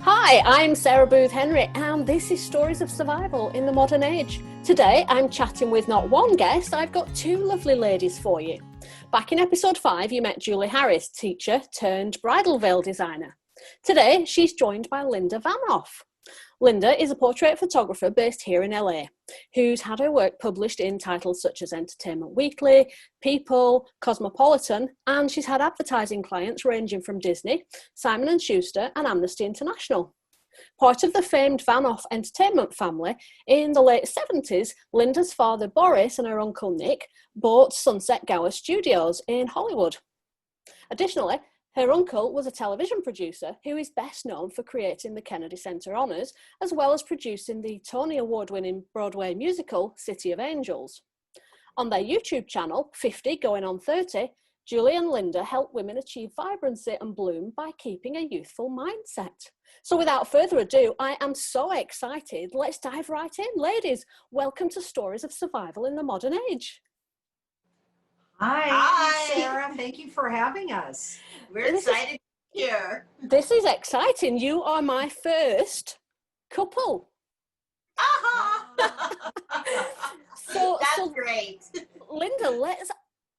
Hi, I'm Sarah Booth Henry, and this is Stories of Survival in the Modern Age. Today, I'm chatting with not one guest, I've got two lovely ladies for you. Back in episode 5, you met Julie Harris, teacher turned bridal veil designer. Today, she's joined by Linda Vanoff. Linda is a portrait photographer based here in LA, who's had her work published in titles such as Entertainment Weekly, People, Cosmopolitan, and she's had advertising clients ranging from Disney, Simon & Schuster, and Amnesty International. Part of the famed Vanoff entertainment family, in the late 70s, Linda's father Boris and her uncle Nick bought Sunset Gower Studios in Hollywood. Additionally, her uncle was a television producer who is best known for creating the Kennedy Center Honors, as well as producing the Tony Award-winning Broadway musical City of Angels. On their YouTube channel, 50goingonthirty, Julie and Linda help women achieve vibrancy and bloom by keeping a youthful mindset. So without further ado, I am so excited. Let's dive right in. Ladies, welcome to Stories of Survival in the Modern Age. Hi, Sarah. Thank you for having us. We're excited to be here. This is exciting. You are my first couple. That's great. Linda, let's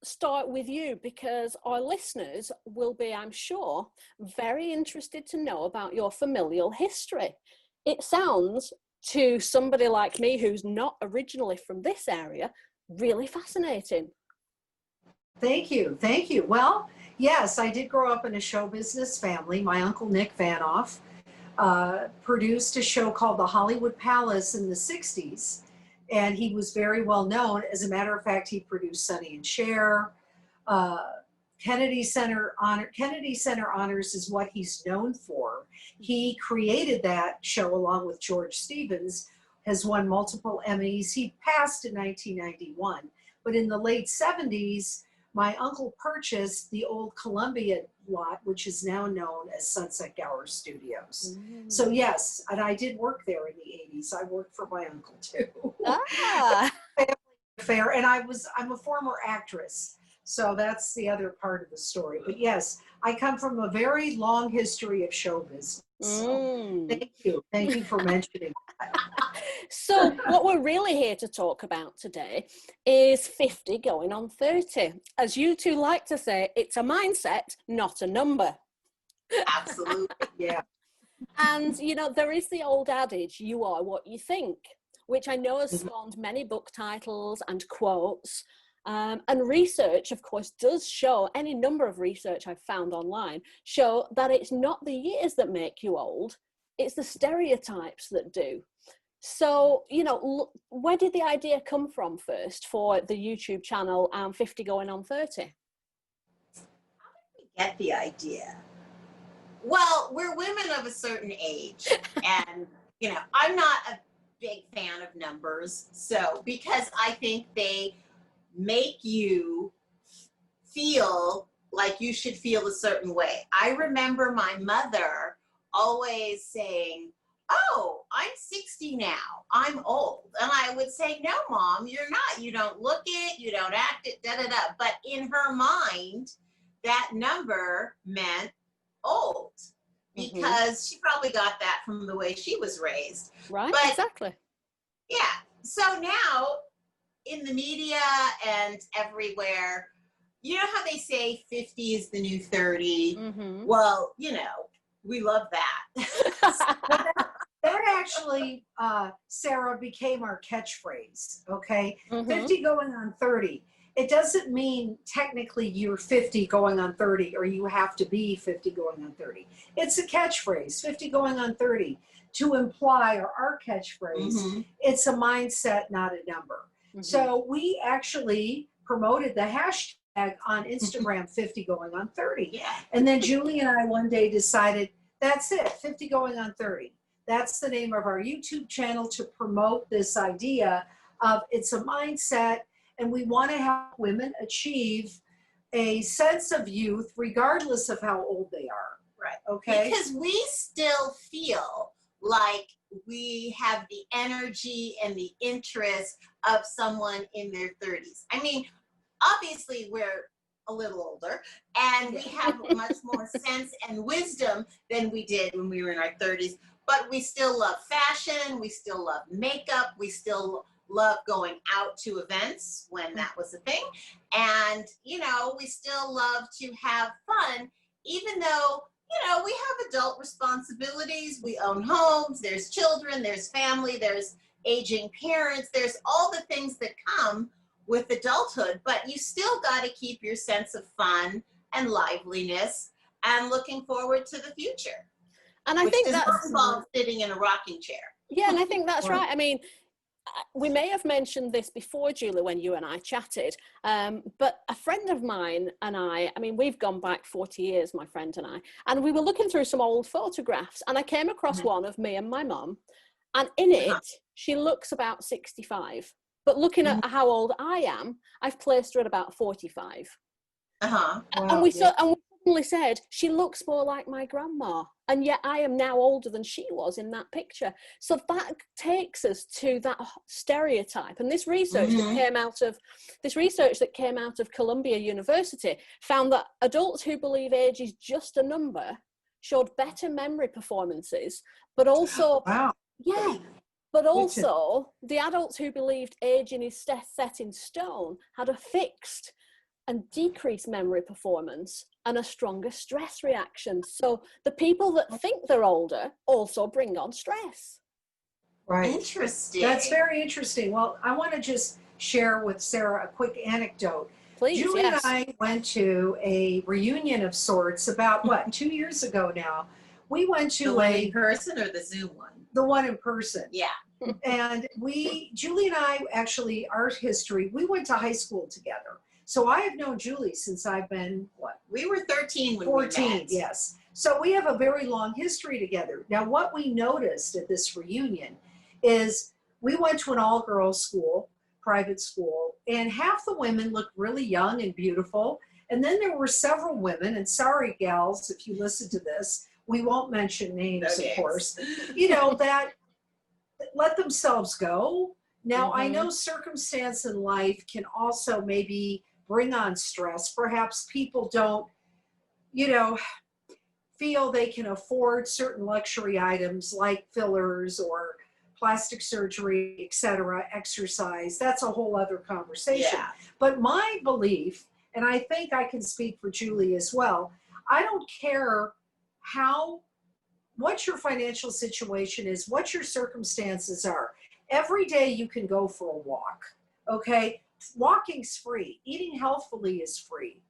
start with you because our listeners will be, I'm sure, very interested to know about your familial history. It sounds, to somebody like me who's not originally from this area, really fascinating. Thank you. Thank you. Well, yes, I did grow up in a show business family. My uncle Nick Vanoff produced a show called The Hollywood Palace in the 60s, and he was very well known. As a matter of fact, he produced Sonny and Cher. Kennedy Center Honors is what he's known for. He created that show along with George Stevens, has won multiple Emmys. He passed in 1991, but in the late 70s, my uncle purchased the old Columbia lot, which is now known as Sunset Gower Studios. So yes, and I did work there in the 80s. I worked for my uncle too. Family affair, and I'm a former actress. So that's the other part of the story. But yes, I come from a very long history of show business. So thank you. Thank you for mentioning that. So what we're really here to talk about today is 50 going on 30. As you two like to say, it's a mindset, not a number. Absolutely. Yeah. And, you know, there is the old adage, you are what you think, which I know has spawned many book titles and quotes. And research, of course, does show, any number of research I've found online, show that it's not the years that make you old, it's the stereotypes that do. So, you know, where did the idea come from first for the YouTube channel and 50 going on 30? How did we get the idea? Well, we're women of a certain age, and, you know, I'm not a big fan of numbers, so, because I think they make you feel like you should feel a certain way. I remember my mother always saying, "Oh, I'm 60 now, I'm old." And I would say, "No, Mom, you're not. You don't look it, you don't act it, da-da-da." But in her mind, that number meant old because she probably got that from the way she was raised. Right, but, exactly. Yeah, so now in the media and everywhere, you know how they say 50 is the new 30? Well, you know, we love that. That actually, Sarah, became our catchphrase, okay? 50 going on 30. It doesn't mean technically you're 50 going on 30 or you have to be 50 going on 30. It's a catchphrase, 50 going on 30, to imply, or our catchphrase, it's a mindset, not a number. So we actually promoted the hashtag on Instagram, 50 going on 30. Yeah. And then Julie and I one day decided, that's it, 50 going on 30. That's the name of our YouTube channel to promote this idea of it's a mindset, and we want to help women achieve a sense of youth regardless of how old they are. Right. Okay? Because we still feel like we have the energy and the interest of someone in their 30s. I mean, obviously we're a little older, and we have much more sense and wisdom than we did when we were in our 30s. But we still love fashion. We still love makeup. We still love going out to events when that was a thing. And, you know, we still love to have fun, even though, you know, we have adult responsibilities. We own homes. There's children. There's family. There's aging parents. There's all the things that come with adulthood, but you still got to keep your sense of fun and liveliness and looking forward to the future. And I think that's that's involved sitting in a rocking chair. Yeah, and I think that's right. I mean, we may have mentioned this before, Julie, when you and I chatted, but a friend of mine and I mean, we've gone back 40 years, my friend and we were looking through some old photographs, and I came across one of me and my mum, and in it, she looks about 65. But looking at how old I am, I've placed her at about 45. Wow, and we suddenly said, she looks more like my grandma. And yet I am now older than she was in that picture. So that takes us to that stereotype. And this research that came out of Columbia University found that adults who believe age is just a number showed better memory performances, but also, but also, the adults who believed aging is set in stone had a fixed and decreased memory performance and a stronger stress reaction. So the people that think they're older also bring on stress. Right. Interesting. That's very interesting. Well, I want to just share with Sarah a quick anecdote. Please, Julie and I went to a reunion of sorts about, 2 years ago now. We went to the one in person or the Zoom one? The one in person. Yeah. And Julie and I, actually, our history, we went to high school together. So I have known Julie since I've been, We were 13 when 14, we met. yes. So we have a very long history together. Now, what we noticed at this reunion is we went to an all-girls school, private school, and half the women looked really young and beautiful. And then there were several women, and sorry, gals, if you listen to this, we won't mention names, of course, you know, that let themselves go. Now, I know circumstance in life can also maybe bring on stress. Perhaps people don't, you know, feel they can afford certain luxury items like fillers or plastic surgery, etc., exercise. That's a whole other conversation. Yeah. But my belief, and I think I can speak for Julie as well, I don't care what your financial situation is, what your circumstances are. Every day you can go for a walk, okay? Walking's free. Eating healthfully is free,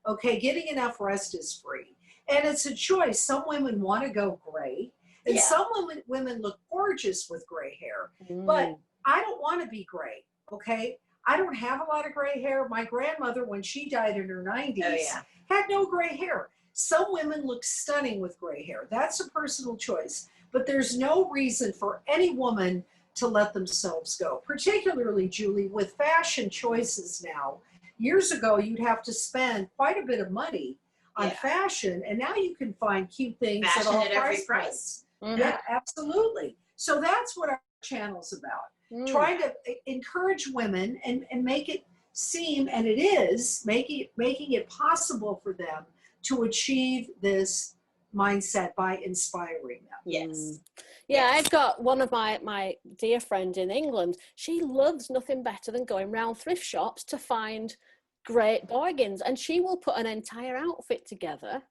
okay? Getting enough rest is free. And it's a choice. Some women want to go gray, and some women look gorgeous with gray hair. But I don't want to be gray, okay? I don't have a lot of gray hair. My grandmother, when she died in her 90s, had no gray hair. Some women look stunning with gray hair. That's a personal choice. But there's no reason for any woman to let themselves go, particularly, Julie, with fashion choices now. Years ago, you'd have to spend quite a bit of money on fashion, and now you can find cute things fashion at all every price. Yeah, absolutely. So that's what our channel's about. Trying to encourage women and make it seem, and it is, making it possible for them to achieve this mindset by inspiring them. Yes. Yeah, I've got one of my dear friend in England. She loves nothing better than going round thrift shops to find great bargains, and she will put an entire outfit together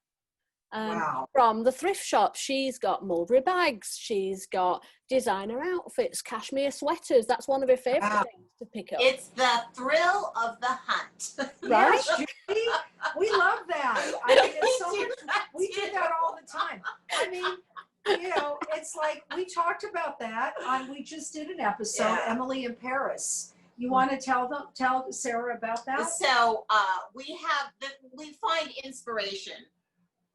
from the thrift shop. She's got mulberry bags, she's got designer outfits, cashmere sweaters. That's one of her favorite things to pick up. It's the thrill of the hunt. Right? Judy, we love that. I mean, it's so much, we do that all the time. I mean, you know, it's like we talked about that we just did an episode, Emily in Paris. You want to tell Sarah about that? So we find inspiration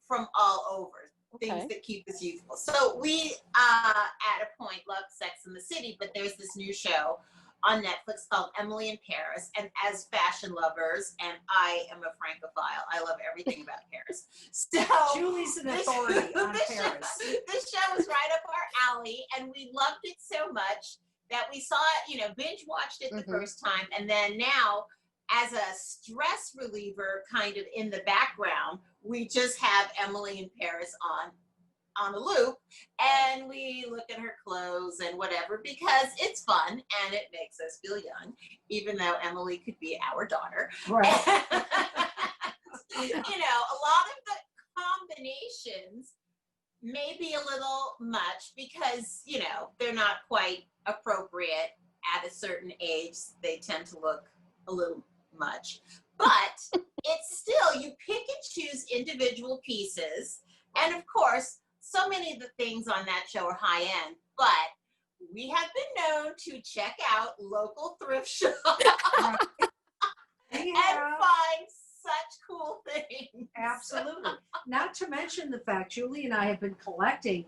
from all over, things that keep us youthful. So we, at a point, loved Sex and the City, but there's this new show on Netflix called Emily in Paris. And as fashion lovers, and I am a Francophile, I love everything about Paris. So Julie's an authority on Paris. This show was right up our alley, and we loved it so much that we saw it, binge watched it the first time, and then now as a stress reliever, kind of in the background, we just have Emily in Paris on the loop, and we look at her clothes and whatever, because it's fun and it makes us feel young, even though Emily could be our daughter. Right. You know, a lot of the combinations may be a little much because, you know, they're not quite appropriate at a certain age. They tend to look a little much, but it's still, you pick and choose individual pieces. And of course, so many of the things on that show are high end, but we have been known to check out local thrift shops and find such cool things. Absolutely. Not to mention the fact Julie and I have been collecting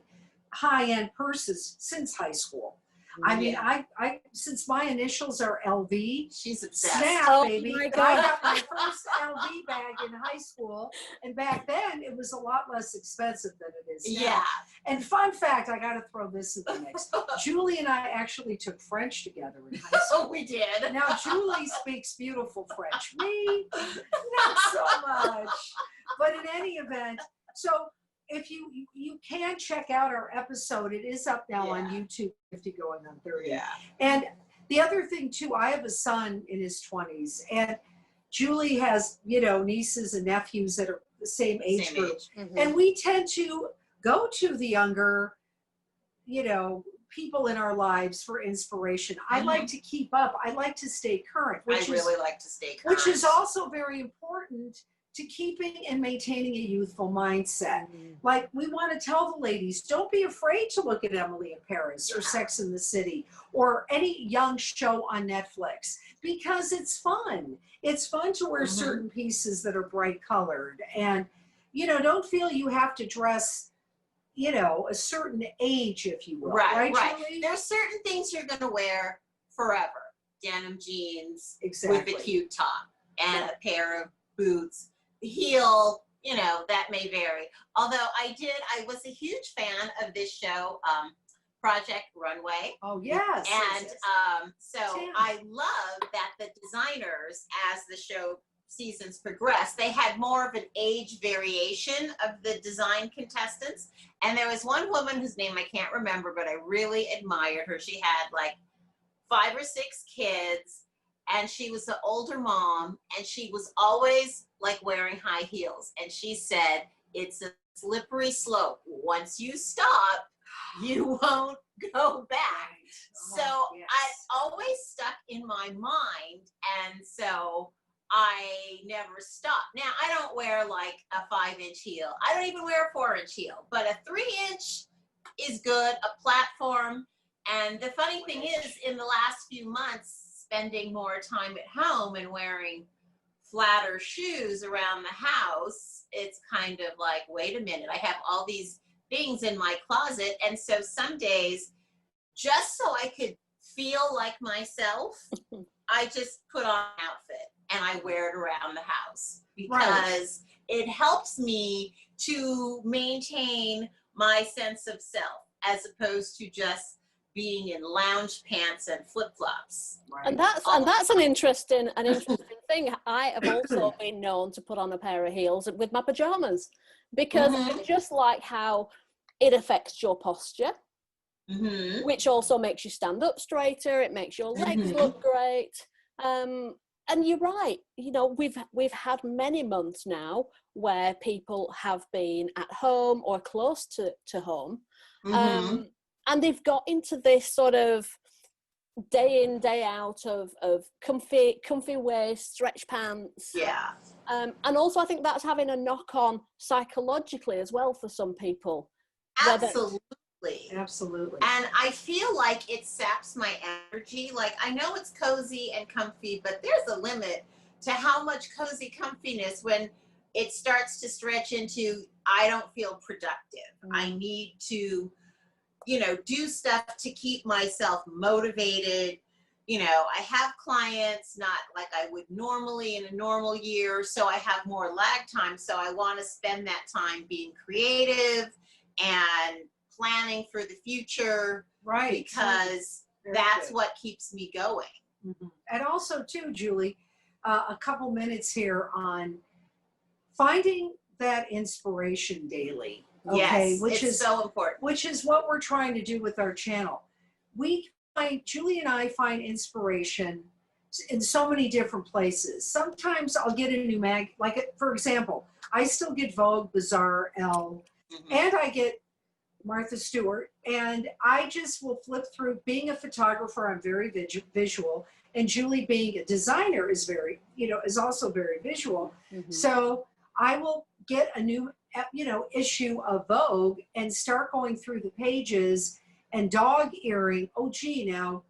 high-end purses since high school. I mean, I since my initials are LV, She's obsessed. snap, Oh baby. my I God. got my first LV bag in high school, and back then it was a lot less expensive than it is now. Yeah. And fun fact, I got to throw this in the mix. Julie and I actually took French together in high school. Oh, we did. Now Julie speaks beautiful French. Me, not so much. But in any event, so if you can check out our episode, it is up now on YouTube, 50 Going on 30. Yeah. And the other thing too, I have a son in his 20s, and Julie has, you know, nieces and nephews that are the same age group. Mhm. And we tend to go to the younger, you know, people in our lives for inspiration. I like to keep up. I like to stay current, I really like to stay current. which is also very important to keeping and maintaining a youthful mindset. Like, we want to tell the ladies, don't be afraid to look at Emily in Paris or Sex in the City or any young show on Netflix, because it's fun. It's fun to wear certain pieces that are bright colored, and, you know, don't feel you have to dress, you know, a certain age, if you will. Right. Julie? There's certain things you're going to wear forever. Denim jeans with a cute top and a pair of boots. Heel, you know, that may vary. Although I was a huge fan of this show, Project Runway. Oh, yes. And so I love that the designers, as the show seasons progressed, they had more of an age variation of the design contestants. And there was one woman whose name I can't remember, but I really admired her. She had like 5 or 6 kids, and she was an older mom, and she was always like wearing high heels. And she said, it's a slippery slope. Once you stop, you won't go back. So I always stuck in my mind, and so I never stopped. Now, I don't wear like a 5-inch heel. I don't even wear a 4-inch heel, but a 3-inch is good, a platform. And the funny thing is, in the last few months, spending more time at home and wearing flatter shoes around the house, it's kind of like, wait a minute, I have all these things in my closet. And so some days, just so I could feel like myself, I just put on an outfit and I wear it around the house, because it helps me to maintain my sense of self, as opposed to just being in lounge pants and flip-flops. And that's an interesting thing. I have also been known to put on a pair of heels with my pajamas, because I just like how it affects your posture, which also makes you stand up straighter. It makes your legs look great. And you're right. You know, we've had many months now where people have been at home or close to home. And they've got into this sort of day in, day out of comfy waist, stretch pants. Yeah. And also I think that's having a knock on psychologically as well for some people. Absolutely. Absolutely. And I feel like it saps my energy. Like, I know it's cozy and comfy, but there's a limit to how much cozy comfiness when it starts to stretch into, I don't feel productive. I need to, you know, do stuff to keep myself motivated. You know, I have clients, not like I would normally in a normal year, so I have more lag time. So I want to spend that time being creative and planning for the future, because that's what keeps me going. And also too, Julie, a couple minutes here on finding that inspiration daily. Okay, Yes, it's so important. Which is what we're trying to do with our channel. Julie and I find inspiration in so many different places. Sometimes I'll get a new for example, I still get Vogue, Bazaar, Elle, and I get Martha Stewart, and I just will flip through. Being a photographer, I'm very visual, and Julie being a designer is also very visual. So I will get a new issue of Vogue and start going through the pages and dog-earing, oh gee, now,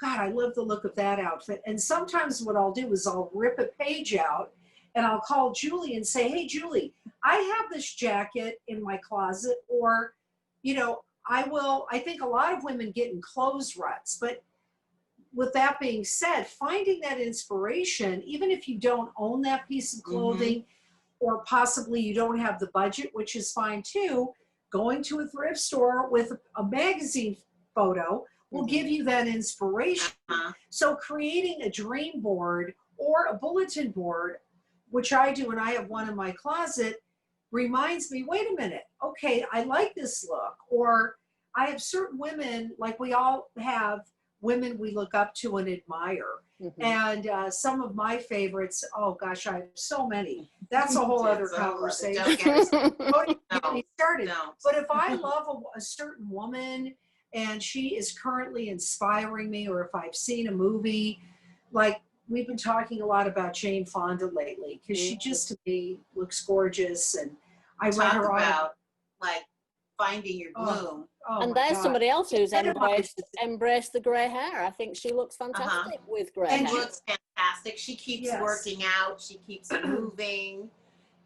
God, I love the look of that outfit. And sometimes what I'll do is I'll rip a page out and I'll call Julie and say, hey, Julie, I have this jacket in my closet, or, I think a lot of women get in clothes ruts, but with that being said, finding that inspiration, even if you don't own that piece of clothing, or possibly you don't have the budget, which is fine too, going to a thrift store with a magazine photo will give you that inspiration. So creating a dream board or a bulletin board, which I do, and I have one in my closet, reminds me, wait a minute, okay, I like this look. Or I have certain women, like we all have women we look up to and admire. And some of my favorites, oh gosh, I have so many. That's a whole other conversation. Don't get me started. But if I love a certain woman and she is currently inspiring me, or if I've seen a movie, like we've been talking a lot about Jane Fonda lately, because she just, to me, looks gorgeous. And I read her about like finding your bloom. And there's somebody else who's embraced the grey hair. I think she looks fantastic with grey hair. She looks fantastic. She keeps working out. She keeps moving.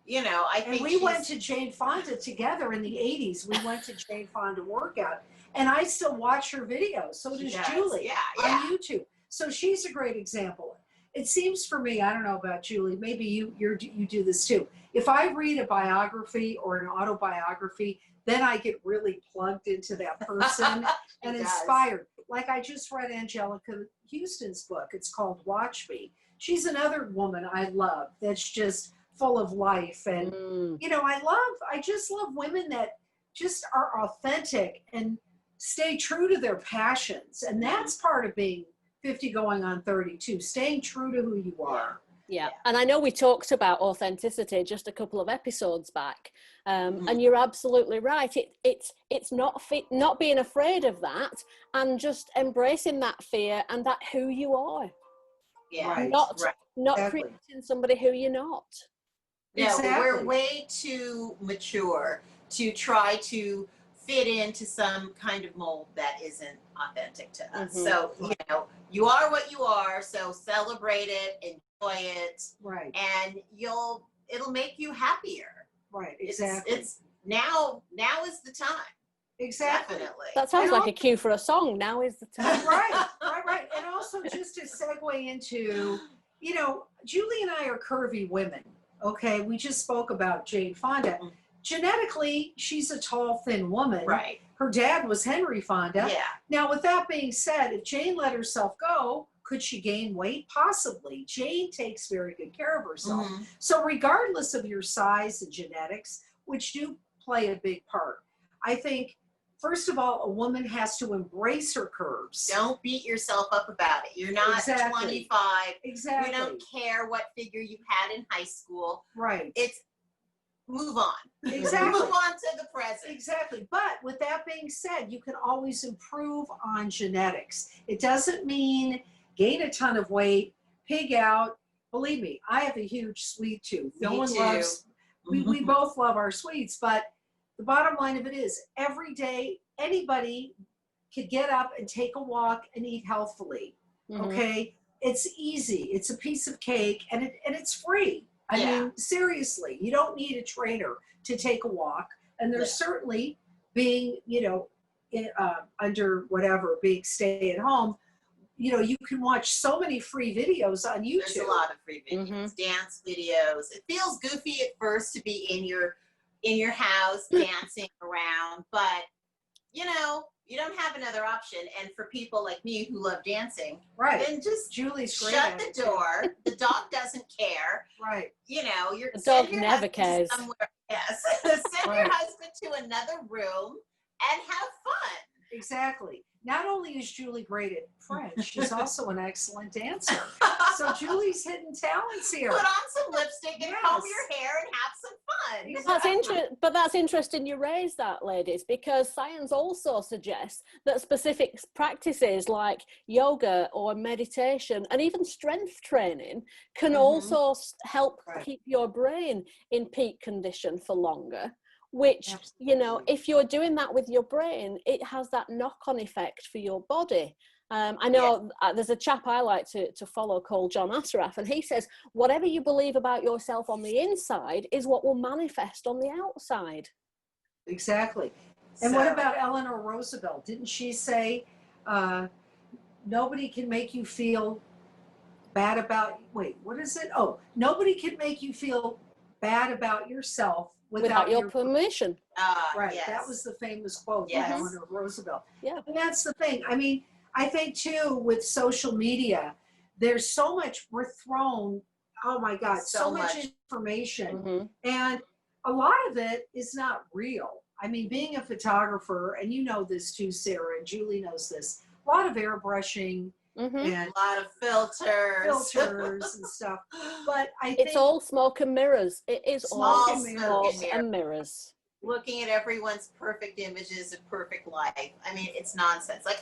I think we went to Jane Fonda together in the 80s. We went to Jane Fonda workout, and I still watch her videos. So does Julie on YouTube. So she's a great example. It seems for me, I don't know about Julie, maybe you do this too. If I read a biography or an autobiography, then I get really plugged into that person and inspired. Like I just read Angelica Houston's book. It's called Watch Me. She's another woman I love that's just full of life. And, I just love women that just are authentic and stay true to their passions. And that's part of being 50 going on 30 too, staying true to who you are. Yeah, and I know we talked about authenticity just a couple of episodes back, and you're absolutely right. It's not being afraid of that, and just embracing that fear and that who you are. Yeah, not creating somebody who you're not. No, we're way too mature to try to fit into some kind of mold that isn't authentic to us. So you are what you are. So celebrate it, enjoy it, and it'll make you happier. Right, exactly. It's now is the time. Exactly. Definitely. That sounds like a cue for a song. Now is the time. Right. And also just to segue into, Julie and I are curvy women. Okay, we just spoke about Jane Fonda. Genetically, she's a tall, thin woman. Right. Her dad was Henry Fonda. Yeah. Now, with that being said, if Jane let herself go, could she gain weight? Possibly. Jane takes very good care of herself. So regardless of your size and genetics, which do play a big part, I think, first of all, a woman has to embrace her curves. Don't beat yourself up about it. You're not 25. Exactly. We don't care what figure you had in high school. Right. It's move on. Exactly. Move on to the present. Exactly. But with that being said, you can always improve on genetics. It doesn't mean gain a ton of weight, pig out. Believe me, I have a huge sweet tooth. We both love our sweets, but the bottom line of it is every day, anybody could get up and take a walk and eat healthfully. Okay. It's easy. It's a piece of cake and it's free. I mean, seriously, you don't need a trainer to take a walk. And there's certainly being, under whatever, being stay at home, you can watch so many free videos on YouTube. There's a lot of free videos, dance videos. It feels goofy at first to be in your house dancing around, but you don't have another option. And for people like me who love dancing, Right. then just Julie's great shut at the it, too. door. The dog doesn't care. Right. You know, you're The send dog your never husband cares. somewhere. Yes. Send Right. your husband to another room and have fun. Exactly. Not only is Julie great at French, she's also an excellent dancer. So Julie's hidden talents here. Put on some lipstick and comb Yes. your hair and have some fun. Exactly. But that's interesting you raise that, ladies, because science also suggests that specific practices like yoga or meditation and even strength training can also help Right. keep your brain in peak condition for longer, which, Absolutely. you know, if you're doing that with your brain, it has that knock-on effect for your body. I know there's a chap I like to follow called John Assaraf, and he says, whatever you believe about yourself on the inside is what will manifest on the outside. Exactly. And what about Eleanor Roosevelt? Didn't she say, nobody can make you feel bad about, wait, what is it? Oh, nobody can make you feel bad about yourself without your permission. Right. Yes. That was the famous quote Yes. by Eleanor Roosevelt. Yeah. And that's the thing. I mean, I think too, with social media, there's so much we're thrown. Oh my God, so much information. And a lot of it is not real. I mean, being a photographer, and you know this too, Sarah, and Julie knows this, a lot of airbrushing and a lot of filters and stuff. But I think it's all smoke and mirrors. It is all Smoke and mirrors. smoke and mirrors. looking at everyone's perfect images of perfect life. I mean, it's nonsense. Like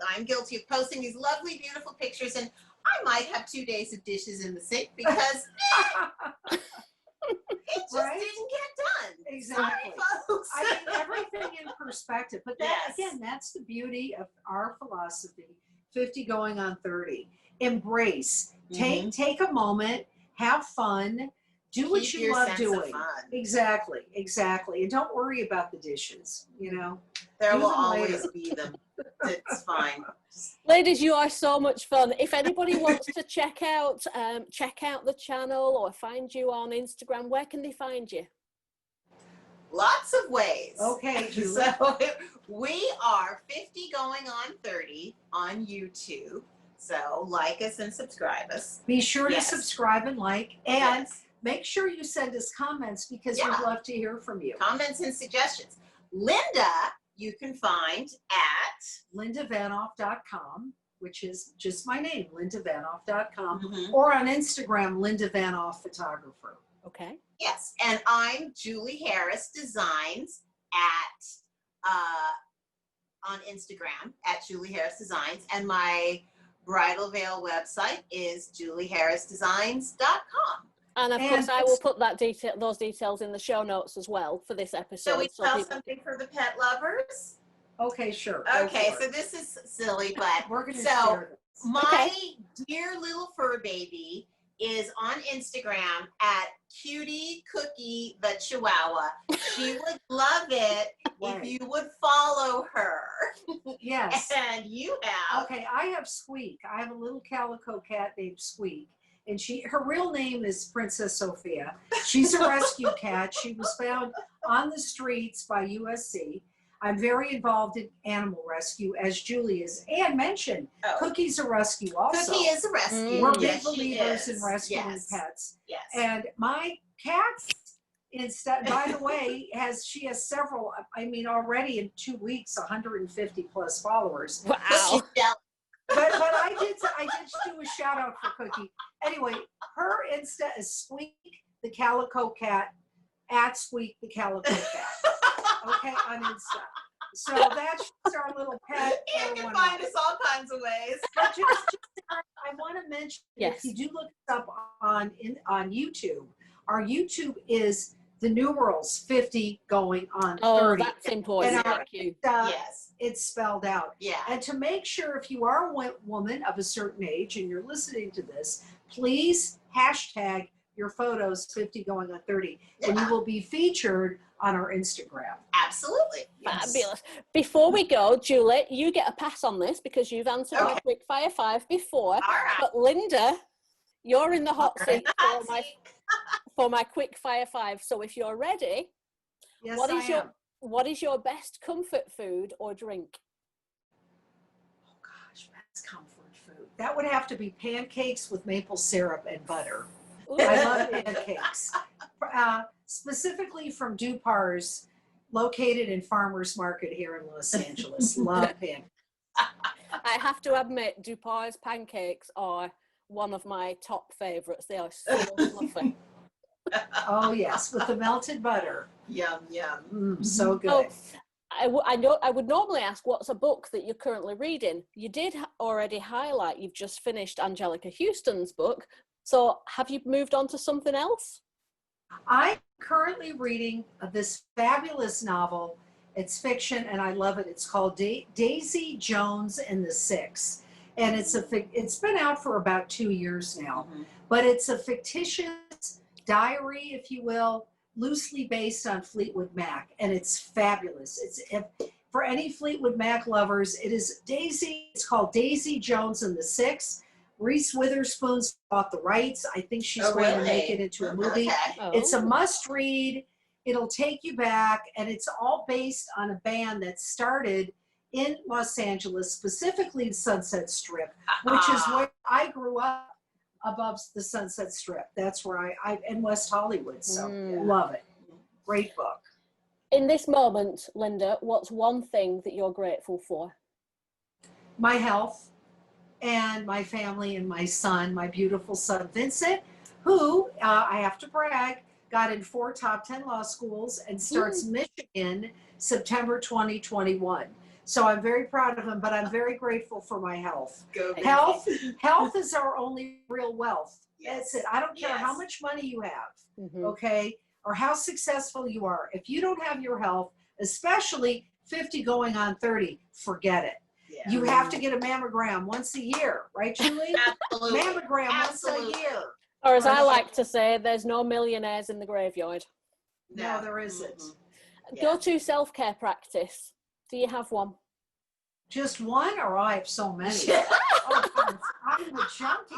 I'm guilty of posting these lovely, beautiful pictures, and I might have 2 days of dishes in the sink because it just didn't get done. Exactly. Sorry, folks. I mean, everything in perspective. But that again, that's the beauty of our philosophy, 50 going on 30. Embrace. Take a moment, have fun, do what Keep you your love sense doing. of fun. Exactly. And don't worry about the dishes, you know. There Do will them always later. be them. It's fine. Ladies, you are so much fun. If anybody wants to check out the channel or find you on Instagram, where can they find you? Lots of ways. Okay, Julie. So we are 50 going on 30 on YouTube. So like us and subscribe us. Be sure to Yes. subscribe and like, and make sure you send us comments because we'd love to hear from you. Comments and suggestions. Linda, you can find at lindavanoff.com, which is just my name, lindavanoff.com, Mhm. or on Instagram, Linda Vanoff Photographer. Okay. Yes, and I'm Julie Harris Designs at on Instagram at Julie Harris Designs, and my bridal veil website is julieharrisdesigns.com. And of course, I will put those details in the show notes as well for this episode. So we tell people... something for the pet lovers. Okay, sure. Okay, so this is silly, but we're going to so share this. my dear little fur baby is on Instagram at Cutie Cookie the Chihuahua. She would love it if you would follow her. Yes. And you have. Okay, I have Squeak. I have a little calico cat named Squeak. And her real name is Princess Sophia. She's a rescue cat. She was found on the streets by USC. I'm very involved in animal rescue, as Julie is. And mentioned, Cookie's a rescue also. Cookie is a rescue. We're Yes, big she believers is. in rescuing Yes. pets. Yes. And my cat, by the way, she has several, I mean, already in 2 weeks, 150 plus followers. Wow. She's jealous. But I did do a shout out for Cookie. Anyway, her Insta is Squeak the Calico Cat, at Squeak the Calico Cat. Okay, on Insta. So that's just our little pet. You can find us all kinds of ways. But just I want to mention, Yes. if you do look us up on YouTube, our YouTube is the numerals 50 going on 30. Oh, that's important. And our Thank you. Yes. It's spelled out. Yeah. And to make sure, if you are a woman of a certain age and you're listening to this, please hashtag your photos 50 going on 30, and you will be featured on our Instagram. Absolutely. Yes. Fabulous. Before we go, Julie, you get a pass on this because you've answered my quick fire 5 before. All right. But Linda, you're in the hot seat Hot seat. for my quick fire 5. So if you're ready, Yes, what I is your am. what is your best comfort food or drink? Oh gosh, that's comfort food. That would have to be pancakes with maple syrup and butter. Ooh. I love pancakes. Specifically from Dupar's, located in Farmers Market here in Los Angeles. Love pancakes. I have to admit, Dupar's pancakes are one of my top favorites. They are so fluffy. Oh yes, with the melted butter. Yum, yum. So good. Oh, I would normally ask what's a book that you're currently reading. You did already highlight you've just finished Angelica Houston's book. So have you moved on to something else? I'm currently reading this fabulous novel. It's fiction and I love it. It's called Daisy Jones and the Six. And it's been out for about 2 years now, but it's a fictitious diary, if you will, loosely based on Fleetwood Mac, and it's fabulous. For any Fleetwood Mac lovers, it is Daisy. It's called Daisy Jones and the Six. Reese Witherspoon's bought the rights. I think she's going to make it into a movie. Okay. Oh. It's a must read. It'll take you back, and it's all based on a band that started in Los Angeles, specifically the Sunset Strip, which is where I grew up, above the Sunset Strip. That's where I in West Hollywood. So love it. Great book. In this moment, Linda, what's one thing that you're grateful for? My health and my family and my son, my beautiful son, Vincent, who, I have to brag, got in 4 top 10 law schools and starts Michigan September 2021. So I'm very proud of him, but I'm very grateful for my health. Health is our only real wealth. That's it. I don't care how much money you have, okay, or how successful you are. If you don't have your health, especially 50 going on 30, forget it. Yeah. You have to get a mammogram once a year, right, Julie? Absolutely. Mammogram once a year. Or as I like to say, there's no millionaires in the graveyard. No, there isn't. Go-to self-care practice. Do you have one? Just one, or I have so many. Oh, I'm a junkie.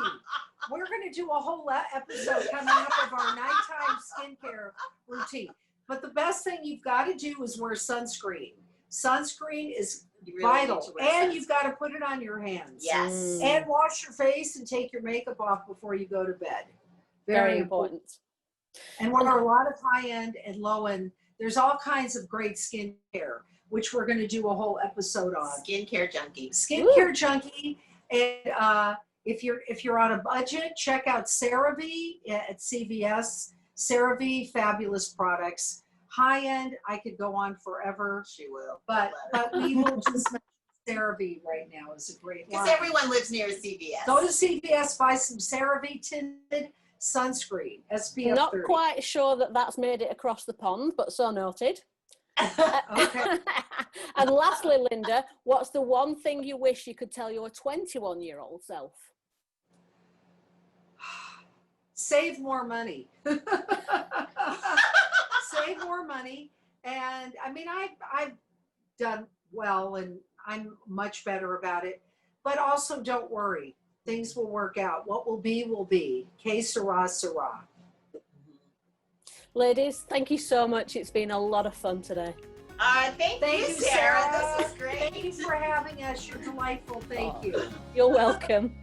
We're going to do a whole episode coming up of our nighttime skincare routine. But the best thing you've got to do is wear sunscreen. Sunscreen is vital, and you've got to put it on your hands. Yes. And wash your face and take your makeup off before you go to bed. Very important. And we're a lot of high-end and low-end. There's all kinds of great skincare, which we're going to do a whole episode on. Skincare junkie. Skincare junkie. And if you're on a budget, check out CeraVe at CVS. CeraVe, fabulous products. High end, I could go on forever. She will. But we will just mention CeraVe right now is a great line. Because everyone lives near a CVS. Go to CVS, buy some CeraVe tinted sunscreen, SPF Not 30. quite sure that that's made it across the pond, but so noted. Okay. And lastly, Linda, what's the one thing you wish you could tell your 21-year-old self? Save more money. Save more money. And I mean, I've done well and I'm much better about it, but also don't worry. Things will work out. What will be, will be. Que sera, sera. Ladies, thank you so much. It's been a lot of fun today. Thank you, Sarah. This was great. Thank you for having us. You're delightful. Thank you. You're welcome.